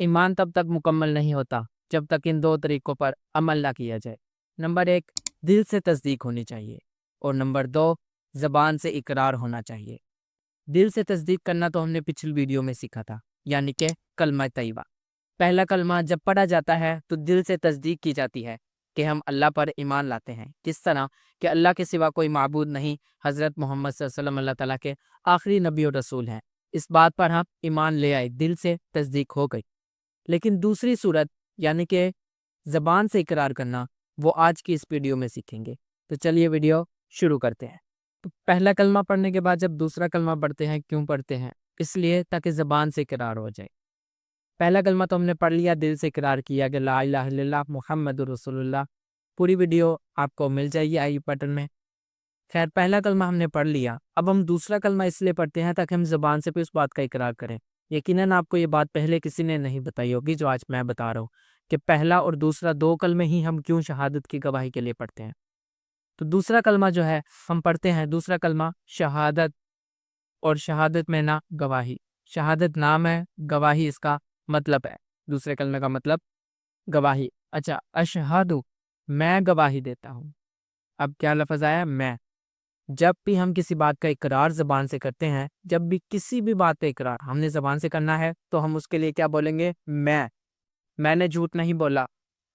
ایمان تب تک مکمل نہیں ہوتا جب تک ان دو طریقوں پر عمل نہ کیا جائے۔ نمبر 1 دل سے تصدیق ہونی چاہیے، اور نمبر 2 زبان سے اقرار ہونا چاہیے۔ دل سے تصدیق کرنا تو ہم نے پچھلی ویڈیو میں سیکھا تھا، یعنی کہ کلمہ طیبہ۔ پہلا کلمہ جب پڑھا جاتا ہے تو دل سے تصدیق کی جاتی ہے کہ ہم اللہ پر ایمان لاتے ہیں، کس طرح کہ اللہ کے سوا کوئی معبود نہیں، حضرت محمد صلی اللہ علیہ وسلم اللہ تعالیٰ کے آخری نبی و رسول ہیں۔ اس بات پر ہم ایمان لے آئے، دل سے تصدیق ہو گئی۔ لیکن دوسری صورت یعنی کہ زبان سے اقرار کرنا، وہ آج کی اس ویڈیو میں سیکھیں گے۔ تو چلیے ویڈیو شروع کرتے ہیں۔ تو پہلا کلمہ پڑھنے کے بعد جب دوسرا کلمہ پڑھتے ہیں، کیوں پڑھتے ہیں؟ اس لیے تاکہ زبان سے اقرار ہو جائے۔ پہلا کلمہ تو ہم نے پڑھ لیا، دل سے اقرار کیا کہ لا الہ الا اللہ محمد رسول اللہ۔ پوری ویڈیو آپ کو مل جائے گی آئی بٹن میں۔ خیر، پہلا کلمہ ہم نے پڑھ لیا، اب ہم دوسرا کلمہ اس لیے پڑھتے ہیں تاکہ ہم زبان سے بھی اس بات کا اقرار کریں۔ یقیناً آپ کو یہ بات پہلے کسی نے نہیں بتائی ہوگی جو آج میں بتا رہا ہوں، کہ پہلا اور دوسرا دو کلمے ہی ہم کیوں شہادت کی گواہی کے لیے پڑھتے ہیں۔ تو دوسرا کلمہ جو ہے ہم پڑھتے ہیں، دوسرا کلمہ شہادت، اور شہادت میں نہ گواہی۔ شہادت نام ہے، گواہی اس کا مطلب ہے۔ دوسرے کلمے کا مطلب گواہی۔ اچھا، اشہدو، میں گواہی دیتا ہوں۔ اب کیا لفظ آیا؟ میں۔ جب بھی ہم کسی بات کا اقرار زبان سے کرتے ہیں، جب بھی کسی بھی بات کا اقرار ہم نے زبان سے کرنا ہے تو ہم اس کے لیے کیا بولیں گے؟ میں نے جھوٹ نہیں بولا،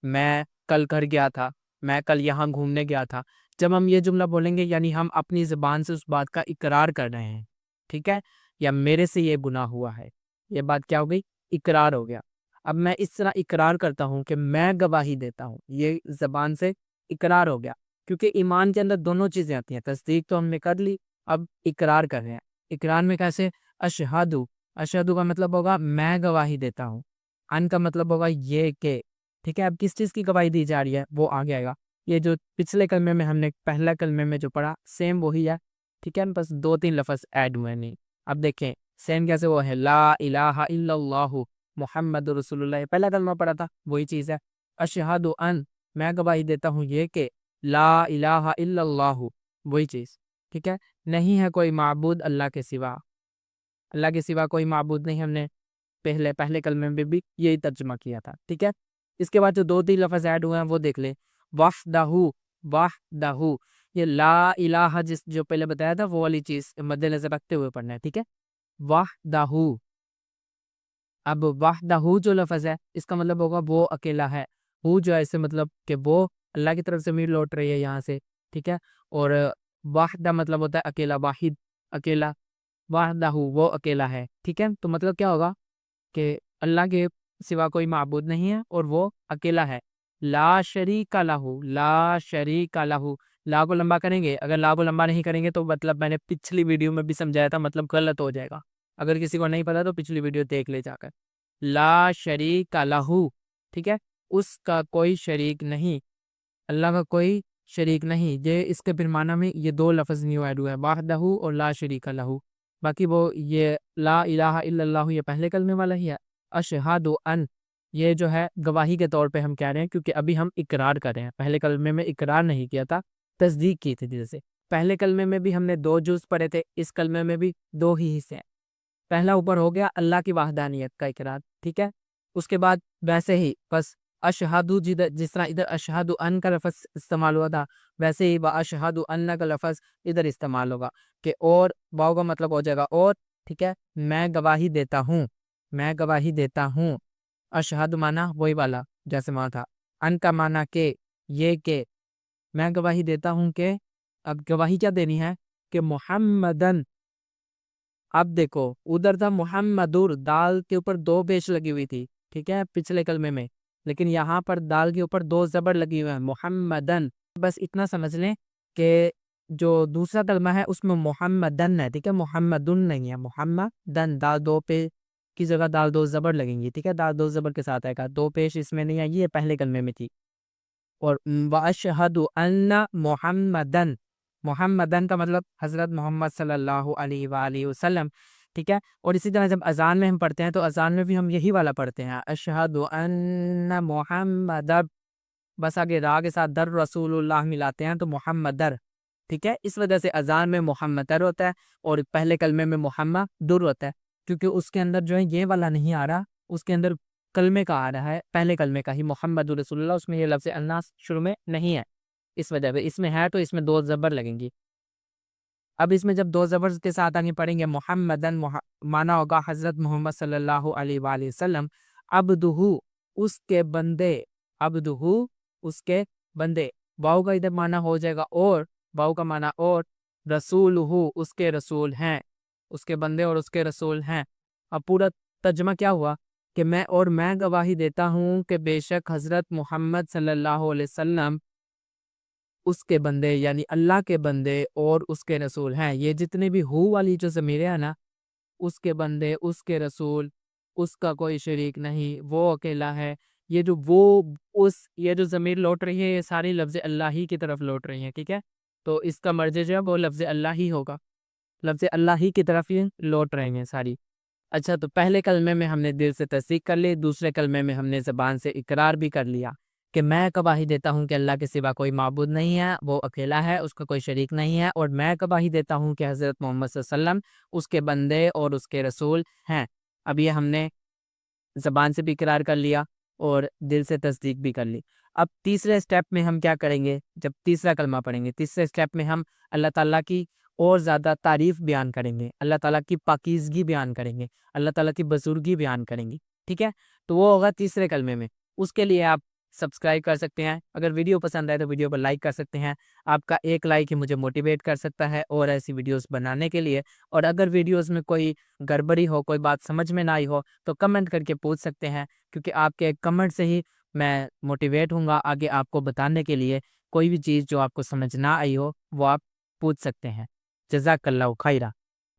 میں کل گھر گیا تھا، میں کل یہاں گھومنے گیا تھا۔ جب ہم یہ جملہ بولیں گے یعنی ہم اپنی زبان سے اس بات کا اقرار کر رہے ہیں، ٹھیک ہے؟ یا میرے سے یہ گناہ ہوا ہے، یہ بات کیا ہو گئی؟ اقرار ہو گیا۔ اب میں اس طرح اقرار کرتا ہوں کہ میں گواہی دیتا ہوں، یہ زبان سے اقرار ہو گیا۔ کیونکہ ایمان کے اندر دونوں چیزیں آتی ہیں، تصدیق تو ہم نے کر لی، اب اقرار کر رہے ہیں۔ اقرار میں کیسے؟ اشہدو، اشہدو کا مطلب ہوگا میں گواہی دیتا ہوں، ان کا مطلب ہوگا یہ کہ، ٹھیک ہے؟ اب کس چیز کی گواہی دی جا رہی ہے وہ آگے آئے گا۔ یہ جو پچھلے کلمے میں ہم نے پہلا کلمے میں جو پڑھا سیم وہی ہے، ٹھیک ہے؟ بس 2-3 لفظ ایڈ ہوئے نہیں۔ اب دیکھیں سیم کیسے وہ ہے، لا الہ الا اللہ محمد رسول اللہ، پہلا کلمہ پڑھا تھا وہی چیز ہے۔ اشہدو ان، میں گواہی دیتا ہوں یہ کہ لا الہ الا اللہ، وہی چیز، ٹھیک ہے؟ نہیں ہے کوئی معبود اللہ کے سوا، اللہ کے سوا کوئی معبود نہیں۔ ہم نے پہلے کلمے میں بھی یہی ترجمہ کیا تھا، ٹھیک ہے؟ اس کے بعد جو 2-3 لفظ ایڈ ہوئے ہیں وہ دیکھ لیں۔ وحدہ، وحدہ، یہ لا الہ جو پہلے بتایا تھا وہ والی چیز مد نظر رکھتے ہوئے پڑھنا ہے، ٹھیک ہے؟ وحدہ۔ اب وحدہ جو لفظ ہے اس کا مطلب ہوگا وہ اکیلا ہے۔ ہو جو ہے اسے مطلب کہ وہ اللہ کی طرف سے میر لوٹ رہی ہے یہاں سے، ٹھیک ہے؟ اور واحدہ مطلب ہوتا ہے اکیلا، واحد، اکیلا۔ واحدہ وہ اکیلا ہے، ٹھیک ہے؟ تو مطلب کیا ہوگا کہ اللہ کے سوا کوئی معبود نہیں ہے اور وہ اکیلا ہے۔ لا شریک لہ، لا شریک لہ، لا کو لمبا کریں گے، اگر لا کو لمبا نہیں کریں گے تو مطلب میں نے پچھلی ویڈیو میں بھی سمجھایا تھا، مطلب غلط ہو جائے گا۔ اگر کسی کو نہیں پتا تو پچھلی ویڈیو دیکھ لے جا کر۔ لا شریک لہ، ٹھیک ہے؟ اس کا کوئی شریک نہیں، اللہ کا کوئی شریک نہیں۔ یہ اس کے پھر معنی میں یہ 2 لفظ نیو ایڈ ہوا ہے، وحدہ اور لا شریک لہ۔ باقی وہ یہ لا الہ الا اللہ یہ پہلے کلمے والا ہی ہے۔ اشہدو ان، یہ جو ہے گواہی کے طور پہ ہم کہہ رہے ہیں کیونکہ ابھی ہم اقرار کر رہے ہیں، پہلے کلمے میں اقرار نہیں کیا تھا، تصدیق کی تھی دل سے۔ پہلے کلمے میں بھی ہم نے 2 جز پڑھے تھے، اس کلمے میں بھی 2 ہی حصے ہیں۔ پہلا اوپر ہو گیا اللہ کی وحدانیت کا اقرار، ٹھیک ہے؟ اس کے بعد ویسے ہی بس اشہدو، جس طرح ادھر اشہدو ان کا لفظ استعمال ہوا تھا ویسے ہی اشہدو ان کا لفظ ادھر استعمال ہوگا کہ اور، واو کا مطلب ہو جائے گا اور، ٹھیک ہے؟ میں گواہی دیتا ہوں، میں گواہی دیتا ہوں۔ اشہد معنی وہی والا جیسے وہاں تھا، ان کا معنی کہ، یہ کہ، میں گواہی دیتا ہوں کہ، اب گواہی کیا دینی ہے؟ کہ محمدن، اب دیکھو ادھر تھا محمدور، دال کے اوپر 2 پیش لگی ہوئی تھی، ٹھیک ہے؟ پچھلے کلمے میں، لیکن یہاں پر دال کے اوپر 2 زبر لگی ہوئے ہیں، محمدن۔ بس اتنا سمجھ لیں کہ جو دوسرا کلمہ ہے اس میں محمدن ہے، ٹھیک ہے؟ محمدن نہیں ہے، محمدن، دال 2 پہ کی جگہ دال 2 زبر لگیں گی، ٹھیک ہے؟ دال 2 زبر کے ساتھ آئے گا، 2 پیش اس میں نہیں آئی، یہ پہلے کلمے میں تھی۔ اور وَأَشْهَدُ أَنَّ مُحَمَّدًا، محمدن کا مطلب حضرت محمد صلی اللہ علیہ وآلہ وسلم، ٹھیک ہے؟ اور اسی طرح جب اذان میں ہم پڑھتے ہیں تو اذان میں بھی ہم یہی والا پڑھتے ہیں، اشہد ان محمد، بس آگے را کے ساتھ در رسول اللہ ملاتے ہیں تو محمدر، ٹھیک ہے؟ اس وجہ سے اذان میں محمدر ہوتا ہے اور پہلے کلمے میں محمدر ہوتا ہے، کیونکہ اس کے اندر جو ہے یہ والا نہیں آ رہا، اس کے اندر کلمے کا آ رہا ہے، پہلے کلمے کا ہی محمد رسول اللہ، اس میں یہ لفظ اللہ شروع میں نہیں ہے، اس وجہ سے اس میں ہے تو اس میں 2 زبر لگیں گی۔ اب اس میں جب 2 زبر کے ساتھ آگے پڑھیں گے محمدن، مانا ہوگا حضرت محمد صلی اللہ علیہ وآلہ وسلم، عبدہ اس کے بندے، عبدہ اس کے بندے، واؤ کا ادھر مانا ہو جائے گا اور، واؤ کا مانا اور، رسولہ اس کے رسول ہیں، اس کے بندے اور اس کے رسول ہیں۔ اب پورا ترجمہ کیا ہوا کہ میں گواہی دیتا ہوں کہ بے شک حضرت محمد صلی اللہ علیہ وسلم اس کے بندے یعنی اللہ کے بندے اور اس کے رسول ہیں۔ یہ جتنے بھی ہو والی جو ضمیریں ہیں نا، اس کے بندے، اس کے رسول، اس کا کوئی شریک نہیں، وہ اکیلا ہے، یہ جو وہ اس یہ جو ضمیر لوٹ رہی ہے یہ ساری لفظ اللہ ہی کی طرف لوٹ رہی ہیں، ٹھیک ہے؟ تو اس کا مرجع جو ہے وہ لفظ اللہ ہی ہوگا، لفظ اللہ ہی کی طرف ہی لوٹ رہے ہیں ساری۔ اچھا، تو پہلے کلمے میں ہم نے دل سے تصدیق کر لی، دوسرے کلمے میں ہم نے زبان سے اقرار بھی کر لیا کہ میں گواہی دیتا ہوں کہ اللہ کے سوا کوئی معبود نہیں ہے، وہ اکیلا ہے، اس کا کوئی شریک نہیں ہے، اور میں گواہی دیتا ہوں کہ حضرت محمد صلی اللہ علیہ وسلم اس کے بندے اور اس کے رسول ہیں۔ اب یہ ہم نے زبان سے بھی اقرار کر لیا اور دل سے تصدیق بھی کر لی۔ اب تیسرے سٹیپ میں ہم کیا کریں گے؟ جب تیسرا کلمہ پڑھیں گے، تیسرے سٹیپ میں ہم اللہ تعالیٰ کی اور زیادہ تعریف بیان کریں گے، اللہ تعالیٰ کی پاکیزگی بیان کریں گے، اللہ تعالیٰ کی بزرگی بیان کریں گے، ٹھیک ہے؟ تو وہ ہوگا تیسرے کلمے میں۔ اس کے لیے آپ سبسکرائب کر سکتے ہیں، اگر ویڈیو پسند آئے تو ویڈیو پر لائک کر سکتے ہیں، آپ کا ایک لائک ہی مجھے موٹیویٹ کر سکتا ہے اور ایسی ویڈیوز بنانے کے لیے۔ اور اگر ویڈیوز میں کوئی گڑبڑی ہو، کوئی بات سمجھ میں نہ آئی ہو تو کمنٹ کر کے پوچھ سکتے ہیں، کیونکہ آپ کے ایک کمنٹ سے ہی میں موٹیویٹ ہوں گا آگے آپ کو بتانے کے لیے۔ کوئی بھی چیز جو آپ کو سمجھ نہ آئی ہو وہ آپ پوچھ سکتے ہیں۔ جزاک اللہ خیرہ۔